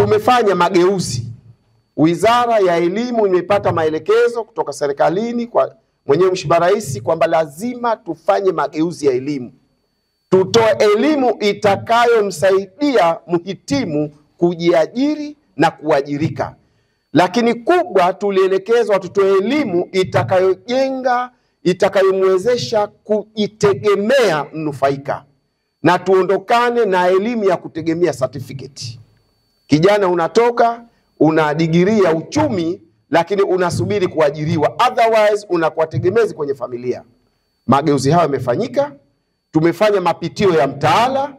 tumefanya mageuzi. Wizara ya Elimu imepata maelekezo kutoka serikalini kwa mwenyewe Mheshimiwa Rais kwamba lazima tufanye mageuzi ya elimu. Tutoe elimu itakayomsaidia mhitimu kujiajiri na kuajirika. Lakini kubwa tulielekezwa tutoe elimu itakayomwezesha kujitegemea mnufaika. Na tuondokane na elimu ya kutegemea certificate. Kijana unatoka, una degree ya uchumi, lakini unasubiri kuajiriwa. Otherwise unakuwa tegemezi kwenye familia. Mageuzi hayo yamefanyika. Tumefanya mapitio ya mtaala.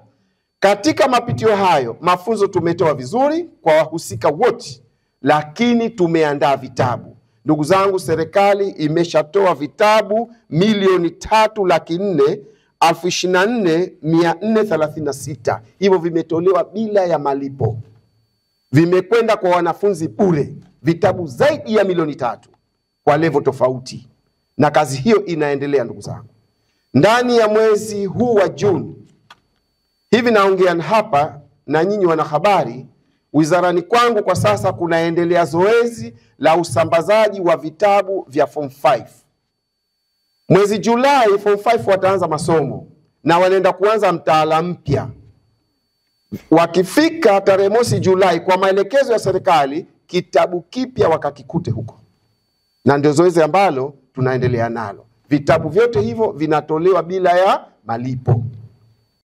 Katika mapitio hayo, mafunzo tumetoa vizuri kwa wahusika wote, lakini tumeandaa vitabu. Ndugu zangu, serikali imeshatoa vitabu milioni 3,24,436. Hivyo vimetolewa bila ya malipo. Vimekwenda kwa wanafunzi bure. Vitabu zaidi ya milioni 3 kwa level tofauti. Na kazi hiyo inaendelea ndugu zangu. Ndani ya mwezi huu wa Juni, hivi naongea hapa na nyinyi wanahabari, wizarani kwangu kwa sasa kunaendelea zoezi la usambazaji wa vitabu vya Form 5. Mwezi Julai Form 5 wataanza masomo na wanaenda kuanza mtaala mpya. Wakifika tarehe mosi Julai kwa maelekezo ya serikali, kitabu kipya wakakikute huko. Na ndio zoezi ambalo tunaendelea nalo. Vitabu vyote hivyo vinatolewa bila ya malipo.